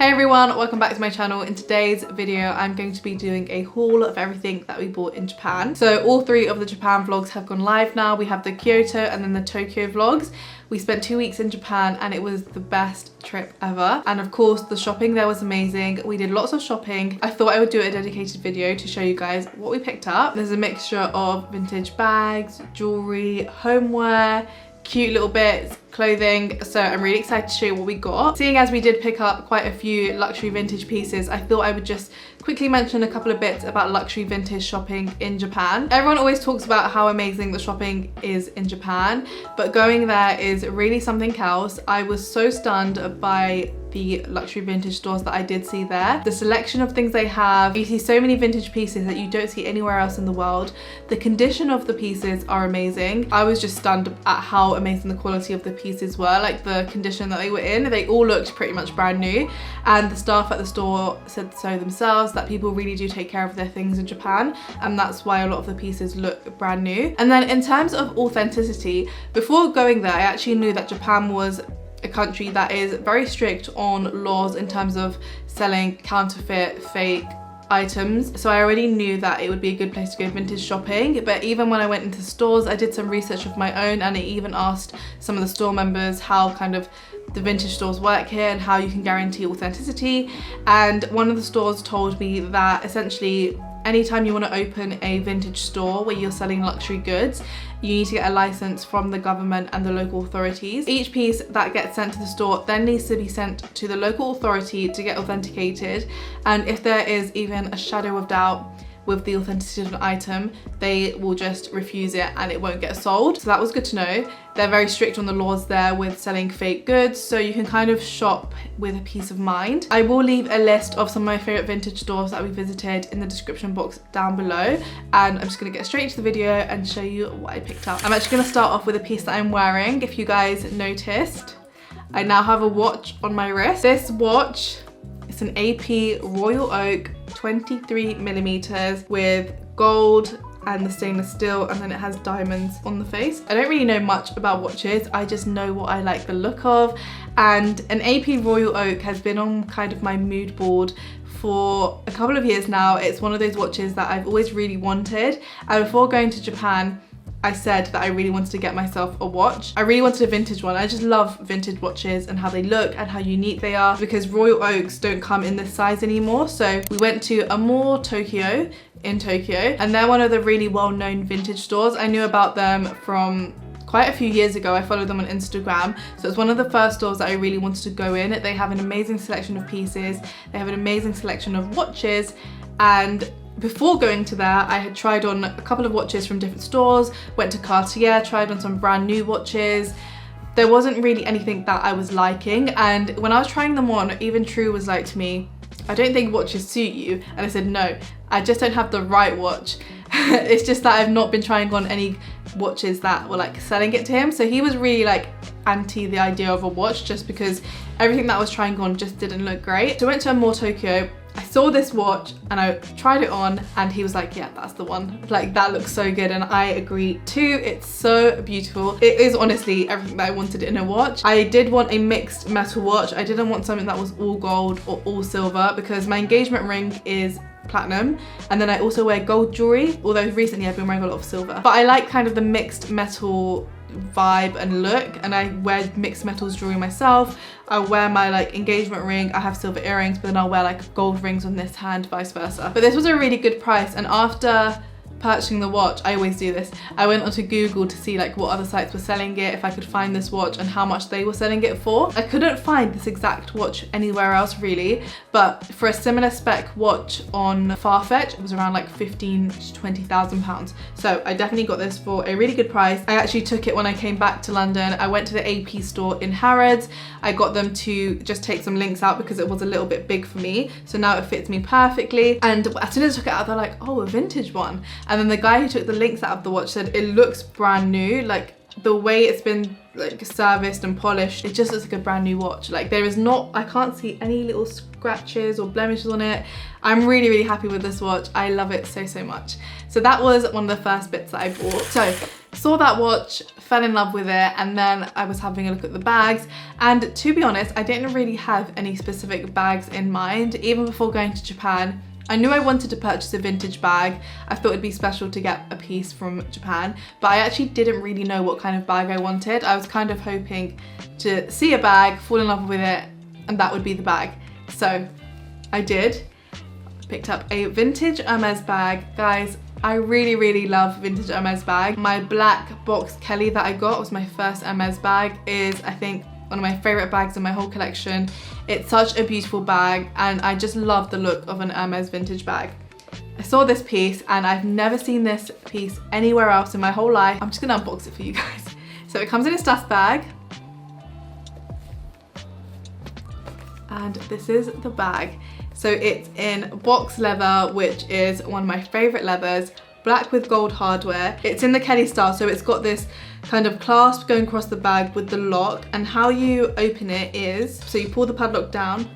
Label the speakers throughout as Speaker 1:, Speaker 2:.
Speaker 1: Hey everyone, welcome back to my channel. In today's video, I'm going to be doing a haul of everything that we bought in Japan. So all three of the Japan vlogs have gone live now. We have the Kyoto and then the Tokyo vlogs. We spent 2 weeks in Japan and it was the best trip ever. And of course, the shopping there was amazing. We did lots of shopping. I thought I would do a dedicated video to show you guys what we picked up. There's a mixture of vintage bags, jewelry, homeware, cute little bits, clothing, so I'm really excited to show you what we got. Seeing as we did pick up quite a few luxury vintage pieces, I thought I would just quickly mention a couple of bits about luxury vintage shopping in Japan. Everyone always talks about how amazing the shopping is in Japan, but going there is really something else. I was so stunned by the luxury vintage stores that I did see there. The selection of things they have, you see so many vintage pieces that you don't see anywhere else in the world. The condition of the pieces are amazing. I was just stunned at how amazing the quality of the pieces were, like the condition that they were in. They all looked pretty much brand new, and the staff at the store said so themselves that people really do take care of their things in Japan, and that's why a lot of the pieces look brand new. And then in terms of authenticity, before going there I actually knew that Japan was a country that is very strict on laws in terms of selling counterfeit, fake items. So I already knew that it would be a good place to go vintage shopping. But even when I went into stores, I did some research of my own, and I even asked some of the store members how kind of the vintage stores work here and how you can guarantee authenticity. And one of the stores told me that essentially anytime you want to open a vintage store where you're selling luxury goods, you need to get a license from the government and the local authorities. Each piece that gets sent to the store then needs to be sent to the local authority to get authenticated, and if there is even a shadow of doubt with the authenticity of an item, they will just refuse it and it won't get sold. So that was good to know. They're very strict on the laws there with selling fake goods, so you can kind of shop with a peace of mind. I will leave a list of some of my favorite vintage stores that we visited in the description box down below, and I'm just gonna get straight into the video and show you what I picked up. I'm actually gonna start off with a piece that I'm wearing. If you guys noticed, I now have a watch on my wrist. This watch, it's an AP Royal Oak 23mm with gold and the stainless steel, and then it has diamonds on the face. I don't really know much about watches, I just know what I like the look of, and an AP Royal Oak has been on kind of my mood board for a couple of years now. It's one of those watches that I've always really wanted, and before going to Japan I said that I really wanted to get myself a watch. I really wanted a vintage one. I just love vintage watches and how they look and how unique they are, because Royal Oaks don't come in this size anymore. So we went to Amore Tokyo in Tokyo, and they're one of the really well-known vintage stores. I knew about them from quite a few years ago. I followed them on Instagram, so it's one of the first stores that I really wanted to go in. They have an amazing selection of pieces, they have an amazing selection of watches, and before going to there, I had tried on a couple of watches from different stores, went to Cartier, tried on some brand new watches. There wasn't really anything that I was liking, and when I was trying them on, even Trieu was like to me, I don't think watches suit you. And I said, no, I just don't have the right watch. It's just that I've not been trying on any watches that were like selling it to him. So he was really like anti the idea of a watch, just because everything that I was trying on just didn't look great. So I went to Amore Tokyo, I saw this watch and I tried it on, and he was like, yeah, that's the one. Like, that looks so good, and I agree too. It's so beautiful. It is honestly everything that I wanted in a watch. I did want a mixed metal watch. I didn't want something that was all gold or all silver, because my engagement ring is platinum, and then I also wear gold jewelry, although recently I've been wearing a lot of silver. But I like kind of the mixed metal vibe and look, and I wear mixed metals jewelry myself. I wear my like engagement ring, I have silver earrings, but then I'll wear like gold rings on this hand, vice versa. But this was a really good price, and after purchasing the watch, I always do this, I went onto Google to see like what other sites were selling it, if I could find this watch and how much they were selling it for. I couldn't find this exact watch anywhere else really, but for a similar spec watch on Farfetch, it was around like 15 to 20,000 pounds. So I definitely got this for a really good price. I actually took it when I came back to London. I went to the AP store in Harrods. I got them to just take some links out because it was a little bit big for me. So now it fits me perfectly. And as soon as I took it out, they're like, oh, a vintage one. And then the guy who took the links out of the watch said it looks brand new. Like, the way it's been like serviced and polished, it just looks like a brand new watch. Like, there is not, I can't see any little scratches or blemishes on it. I'm really, really happy with this watch. I love it so, so much. So that was one of the first bits that I bought. So saw that watch, fell in love with it, and then I was having a look at the bags, and to be honest, I didn't really have any specific bags in mind. Even before going to Japan, I knew I wanted to purchase a vintage bag. I thought it'd be special to get a piece from Japan, but I actually didn't really know what kind of bag I wanted. I was kind of hoping to see a bag, fall in love with it, and that would be the bag. So I did. Picked up a vintage Hermes bag. Guys, I really love vintage Hermes bag. My black box Kelly that I got was my first Hermes bag, is I think one of my favorite bags in my whole collection. It's such a beautiful bag and I just love the look of an Hermes vintage bag. I saw this piece and I've never seen this piece anywhere else in my whole life. I'm just gonna unbox it for you guys. So it comes in a stuff bag. And this is the bag. So it's in box leather, which is one of my favorite leathers, black with gold hardware. It's in the Kelly style, so it's got this kind of clasp going across the bag with the lock, and how you open it is, so you pull the padlock down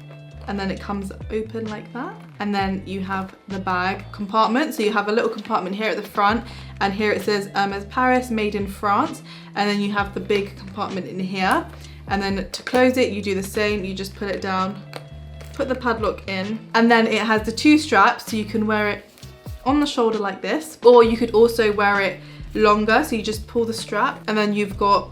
Speaker 1: and then it comes open like that. And then you have the bag compartment. So you have a little compartment here at the front, and here it says Hermes Paris, made in France. And then you have the big compartment in here. And then to close it, you do the same, you just put it down, put the padlock in, and then it has the two straps, so you can wear it on the shoulder like this, or you could also wear it longer, so you just pull the strap and then you've got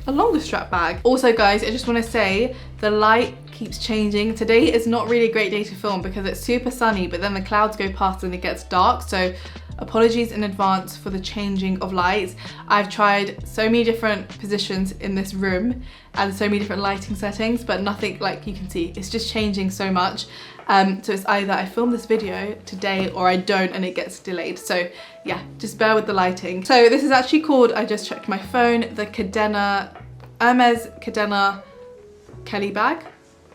Speaker 1: a longer strap bag. Also guys, I just want to say the light keeps changing. Today is not really a great day to film because it's super sunny, but then the clouds go past and it gets dark, so apologies in advance for the changing of lights. I've tried so many different positions in this room and so many different lighting settings, but nothing, like you can see, it's just changing so much. So it's either I film this video today or I don't and it gets delayed. So yeah, just bear with the lighting. So this is actually called, I just checked my phone, the Hermes Cadena Kelly bag.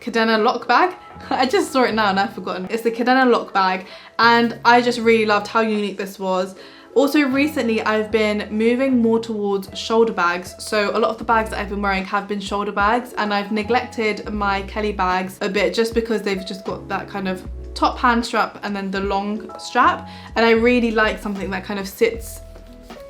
Speaker 1: Cadena lock bag. I just saw it now and I've forgotten. It's the Cadena lock bag, and I just really loved how unique this was. Also recently I've been moving more towards shoulder bags, so a lot of the bags that I've been wearing have been shoulder bags, and I've neglected my Kelly bags a bit just because they've just got that kind of top hand strap and then the long strap, and I really like something that kind of sits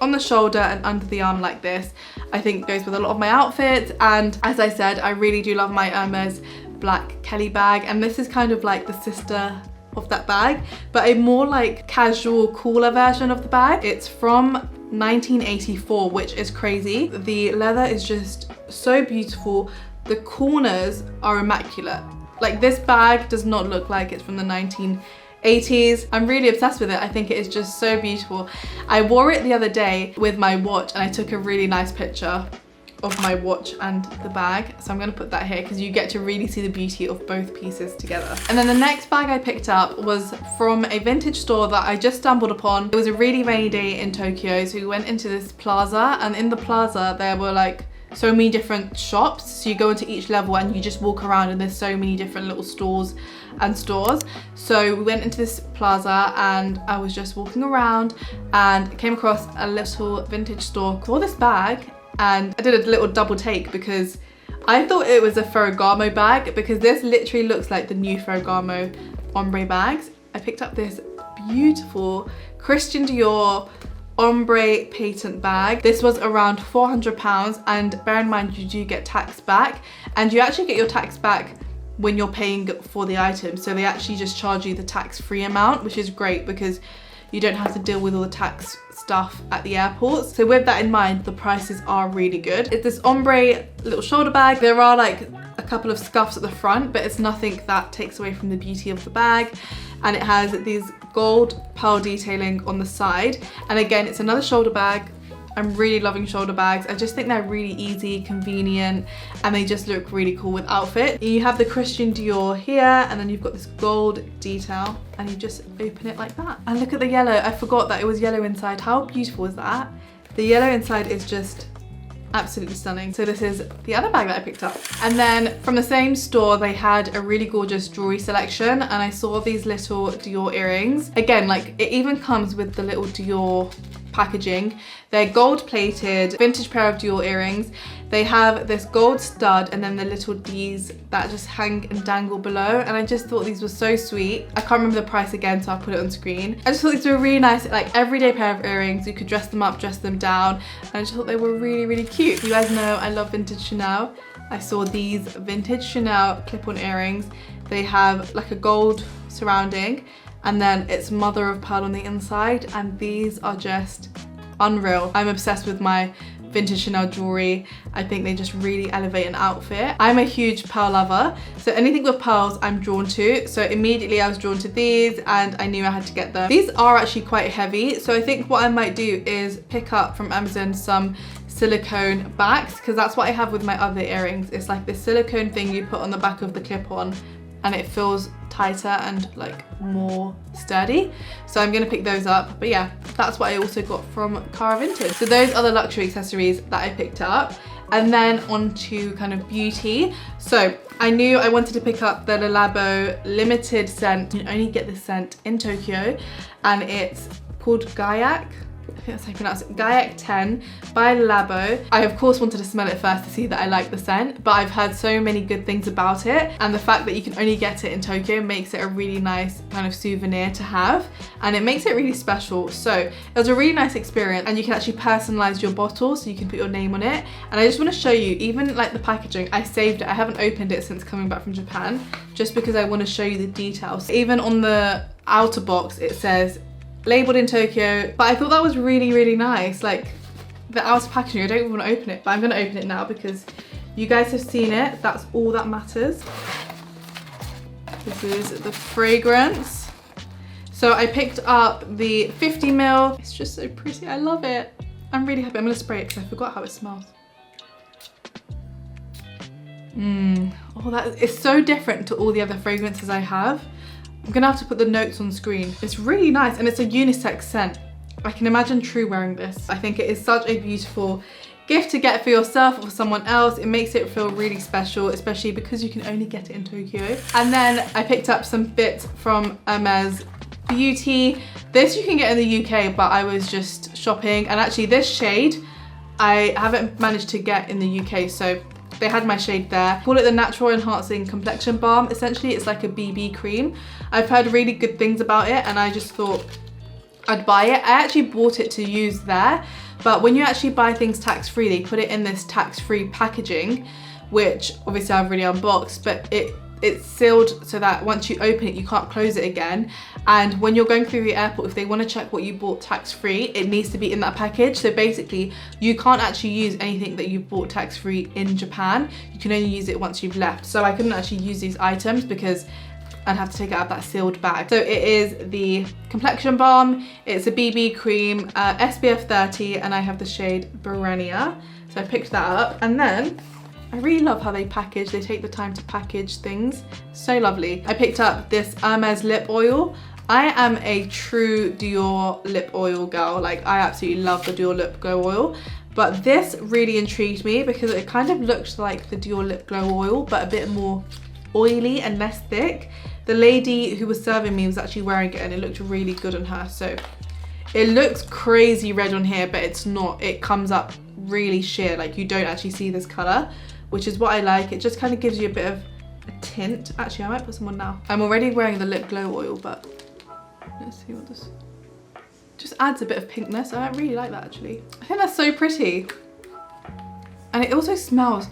Speaker 1: on the shoulder and under the arm like this. I think it goes with a lot of my outfits, and as I said, I really do love my Hermes black Kelly bag, and this is kind of like the sister of that bag, but a more like casual, cooler version of the bag. It's from 1984, which is crazy. The leather is just so beautiful. The corners are immaculate. Like, this bag does not look like it's from the 1980s. I'm really obsessed with it. I think it is just so beautiful. I wore it the other day with my watch and I took a really nice picture of my watch and the bag, so I'm going to put that here because you get to really see the beauty of both pieces together. And then the next bag I picked up was from a vintage store that I just stumbled upon. It was a really rainy day in Tokyo, so we went into this plaza, and in the plaza there were like so many different shops, so you go into each level and you just walk around and there's so many different little stalls and stores. So we went into this plaza and I was just walking around and came across a little vintage store for this bag, and I did a little double take because I thought it was a Ferragamo bag, because this literally looks like the new Ferragamo ombre bags. I picked up this beautiful Christian Dior ombre patent bag. This was around £400, and bear in mind you do get tax back, and you actually get your tax back when you're paying for the item, so they actually just charge you the tax-free amount, which is great because you don't have to deal with all the tax stuff at the airports. So with that in mind, the prices are really good. It's this ombre little shoulder bag. There are like a couple of scuffs at the front, but it's nothing that takes away from the beauty of the bag. And it has these gold pearl detailing on the side. And again, it's another shoulder bag. I'm really loving shoulder bags. I just think they're really easy, convenient, and they just look really cool with outfit. You have the Christian Dior here, and then you've got this gold detail, and you just open it like that. And look at the yellow. I forgot that it was yellow inside. How beautiful is that? The yellow inside is just absolutely stunning. So this is the other bag that I picked up. And then from the same store, they had a really gorgeous jewelry selection, and I saw these little Dior earrings. Again, like, it even comes with the little Dior packaging. They're gold plated, vintage pair of Dior earrings. They have this gold stud and then the little D's that just hang and dangle below, and I just thought these were so sweet. I can't remember the price again, so I'll put it on screen. I just thought these were really nice, like everyday pair of earrings. You could dress them up, dress them down, and I just thought they were really, really cute. You guys know I love vintage Chanel. I saw these vintage Chanel clip-on earrings. They have like a gold surrounding and then it's mother of pearl on the inside, and these are just unreal. I'm obsessed with my vintage Chanel jewelry. I think they just really elevate an outfit. I'm a huge pearl lover, so anything with pearls I'm drawn to. So immediately I was drawn to these and I knew I had to get them. These are actually quite heavy, so I think what I might do is pick up from Amazon some silicone backs, because that's what I have with my other earrings. It's like this silicone thing you put on the back of the clip-on and it feels tighter and like more sturdy. So I'm gonna pick those up. But yeah, that's what I also got from QOO Vintage. So those are the luxury accessories that I picked up. And then on to kind of beauty. So I knew I wanted to pick up the Le Labo limited scent. You can only get this scent in Tokyo, and it's called Gaiac. I think that's how you pronounce it. Gaiac 10 by Le Labo. I of course wanted to smell it first to see that I like the scent, but I've heard so many good things about it, and the fact that you can only get it in Tokyo makes it a really nice kind of souvenir to have, and it makes it really special. So it was a really nice experience, and you can actually personalize your bottle, so you can put your name on it. And I just want to show you, even like the packaging, I saved it. I haven't opened it since coming back from Japan, just because I want to show you the details. Even on the outer box it says labeled in Tokyo, but I thought that was really, really nice. Like the outer packaging, I don't even want to open it, but I'm going to open it now because you guys have seen it. That's all that matters. This is the fragrance. So I picked up the 50 ml. It's just so pretty. I love it. I'm really happy. I'm going to spray it because I forgot how it smells. Oh, that is so different to all the other fragrances I have. I'm gonna have to put the notes on screen. It's really nice, and it's a unisex scent. I can imagine Trieu wearing this. I think it is such a beautiful gift to get for yourself or for someone else. It makes it feel really special, especially because you can only get it in Tokyo. And then I picked up some bits from Hermes Beauty. This you can get in the UK, but I was just shopping, and actually this shade I haven't managed to get in the UK, so they had my shade there. Call it the Natural Enhancing Complexion Balm. Essentially, it's like a BB cream. I've heard really good things about it, and I just thought I'd buy it. I actually bought it to use there, but when you actually buy things tax-free, they put it in this tax-free packaging, which obviously I've already unboxed, but it's sealed so that once you open it, you can't close it again. And when you're going through the airport, if they want to check what you bought tax-free, it needs to be in that package. So basically, you can't actually use anything that you bought tax-free in Japan. You can only use it once you've left. So I couldn't actually use these items because I'd have to take it out of that sealed bag. So it is the complexion balm. It's a BB cream, SPF 30, and I have the shade Berenia. So I picked that up, and then I really love how they package. They take the time to package things. So lovely. I picked up this Hermes lip oil. I am a true Dior lip oil girl. Like, I absolutely love the Dior lip glow oil. But this really intrigued me because it kind of looked like the Dior lip glow oil, but a bit more oily and less thick. The lady who was serving me was actually wearing it, and it looked really good on her. So it looks crazy red on here, but it's not. It comes up really sheer. Like, you don't actually see this color, which is what I like. It just kind of gives you a bit of a tint. Actually, I might put some on now. I'm already wearing the lip glow oil, but let's see what this just adds a bit of pinkness. I really like that, actually. I think that's so pretty. And it also smells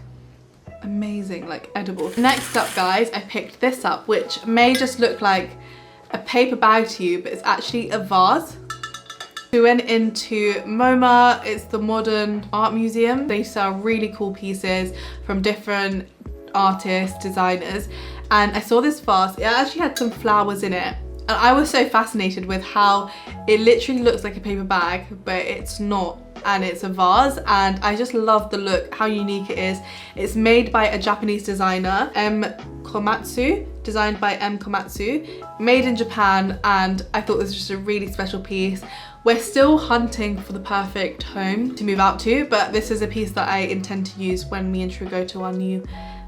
Speaker 1: amazing, like edible. Next up, guys, I picked this up, which may just look like a paper bag to you, but it's actually a vase. We went into MoMA. It's the Modern Art Museum. They sell really cool pieces from different artists, designers, and I saw this vase. It actually had some flowers in it, and I was so fascinated with how it literally looks like a paper bag, but it's not, and it's a vase, and I just love the look, how unique it is. It's made by a Japanese designer, M. Komatsu, designed by M. Komatsu, made in Japan, and I thought this was just a really special piece. We're still hunting for the perfect home to move out to, but this is a piece that I intend to use when me and Trieu go to our new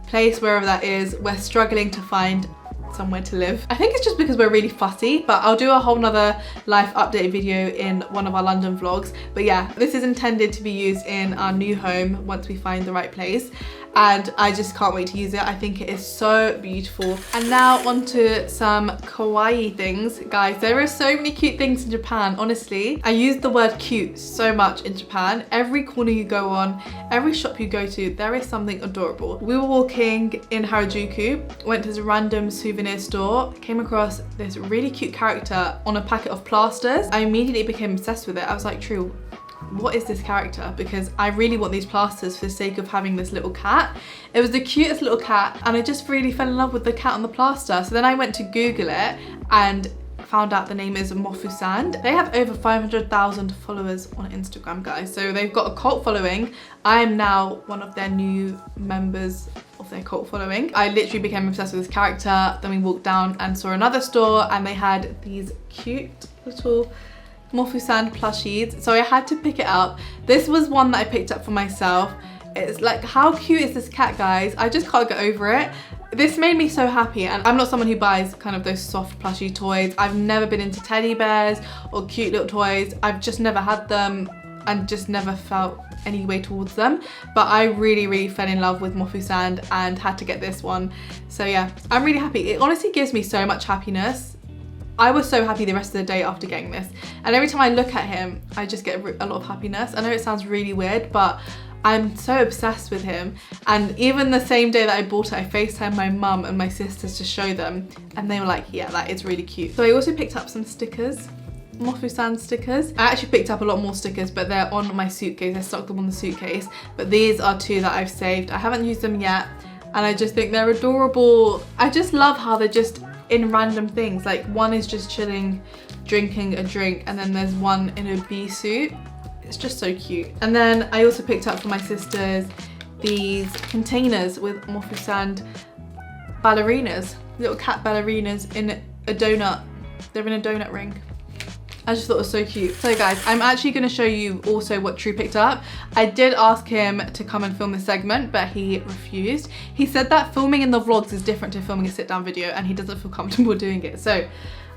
Speaker 1: place, wherever that is. We're struggling to find somewhere to live. I think it's just because we're really fussy, but I'll do a whole nother life update video in one of our London vlogs. But yeah, this is intended to be used in our new home once we find the right place. And I just can't wait to use it. I think it is so beautiful. And now onto some kawaii things. Guys, there are so many cute things in Japan, honestly. I use the word cute so much in Japan. Every corner you go on, every shop you go to, there is something adorable. We were walking in Harajuku, went to this random souvenir store, came across this really cute character on a packet of plasters. I immediately became obsessed with it. I was like, Trieu, what is this character? Because I really want these plasters for the sake of having this little cat. It was the cutest little cat and I just really fell in love with the cat on the plaster. So then I went to Google it and found out the name is Mofusand. They have over 500,000 followers on Instagram, guys. So they've got a cult following. I am now one of their new members of their cult following. I literally became obsessed with this character. Then we walked down and saw another store and they had these cute little Mofusand plushies, so I had to pick it up. This was one that I picked up for myself. It's like, how cute is this cat, guys? I just can't get over it. This made me so happy, and I'm not someone who buys kind of those soft plushy toys. I've never been into teddy bears or cute little toys. I've just never had them and just never felt any way towards them, but I really fell in love with Mofusand and had to get this one. So yeah, I'm really happy. It honestly gives me so much happiness. I was so happy the rest of the day after getting this, and every time I look at him I just get a lot of happiness. I know it sounds really weird, but I'm so obsessed with him. And even the same day that I bought it, I FaceTimed my mum and my sisters to show them, and they were like, yeah, that is really cute. So I also picked up some stickers, Mofusand stickers. I actually picked up a lot more stickers, but they're on my suitcase. I stuck them on the suitcase, but these are two that I've saved. I haven't used them yet, and I just think they're adorable. I just love how they're just in random things. Like, one is just chilling, drinking a drink, and then there's one in a bee suit. It's just so cute. And then I also picked up for my sisters these containers with Mofusand ballerinas, little cat ballerinas in a donut. They're in a donut ring. I just thought it was so cute. So guys, I'm actually going to show you also what Trieu picked up. I did ask him to come and film this segment, but he refused. He said that filming in the vlogs is different to filming a sit down video and he doesn't feel comfortable doing it. So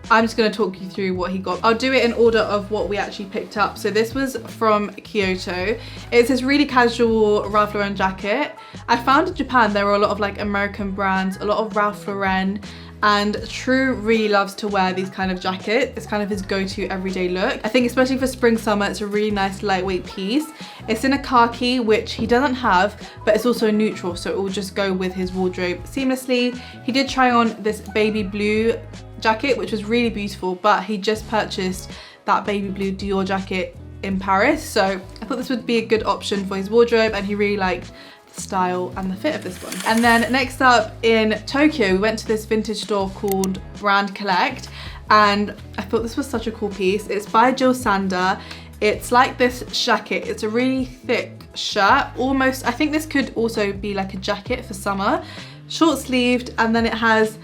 Speaker 1: I'm just going to talk you through what he got. I'll do it in order of what we actually picked up. So this was from QOO. It's this really casual Ralph Lauren jacket. I found in Japan there were a lot of like American brands, a lot of Ralph Lauren, and Trieu really loves to wear these kind of jackets. It's kind of his go-to everyday look. I think especially for spring, summer, it's a really nice lightweight piece. It's in a khaki, which he doesn't have, but it's also neutral, so it will just go with his wardrobe seamlessly. He did try on this baby blue jacket, which was really beautiful, but he just purchased that baby blue Dior jacket in Paris, so I thought this would be a good option for his wardrobe, and he really liked the style and the fit of this one. And then next up in Tokyo, we went to this vintage store called Brand Collect, and I thought this was such a cool piece. It's by Jill Sander. It's like this jacket. It's a really thick shirt, almost, I think this could also be like a jacket for summer, short sleeved, and then it has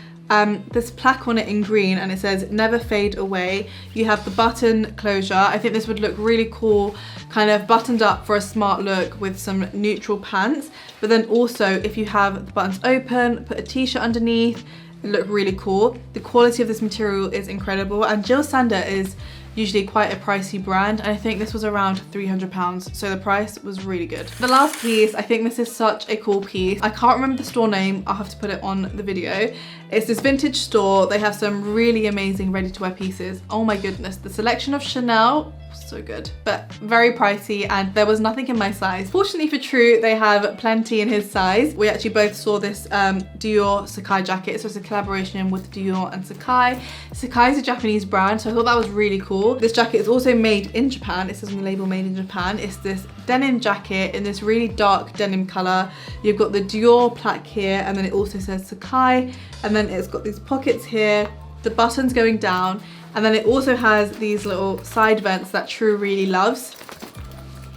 Speaker 1: this plaque on it in green, and it says never fade away. You have the button closure. I think this would look really cool, kind of buttoned up for a smart look with some neutral pants. But then also if you have the buttons open, put a t-shirt underneath, it look really cool. The quality of this material is incredible, and Jill Sander is usually quite a pricey brand, and I think this was around £300, so the price was really good. The last piece, I think this is such a cool piece. I can't remember the store name, I'll have to put it on the video. It's this vintage store. They have some really amazing ready-to-wear pieces. Oh my goodness, the selection of Chanel, so good, but very pricey, and there was nothing in my size. Fortunately for Trieu, they have plenty in his size. We actually both saw this Dior Sakai jacket, so it's a collaboration with Dior and Sakai. Sakai is a Japanese brand, so I thought that was really cool. This jacket is also made in Japan. It says on the label made in Japan. It's this denim jacket in this really dark denim color. You've got the Dior plaque here, and then it also says Sakai, and then it's got these pockets here, the buttons going down, and then it also has these little side vents that Trieu really loves.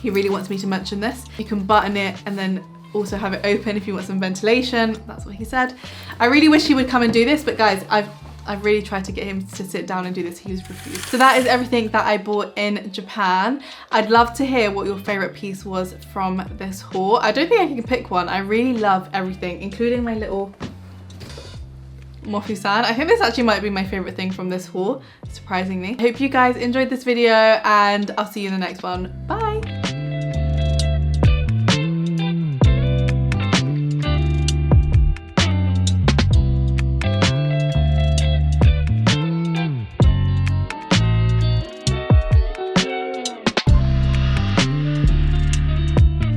Speaker 1: He really wants me to mention this. You can button it and then also have it open if you want some ventilation. That's what he said. I really wish he would come and do this, but guys, I've really tried to get him to sit down and do this. He was refused. So that is everything that I bought in Japan. I'd love to hear what your favorite piece was from this haul. I don't think I can pick one. I really love everything, including my little Mofusan. I think this actually might be my favorite thing from this haul, surprisingly. I hope you guys enjoyed this video and I'll see you in the next one. Bye.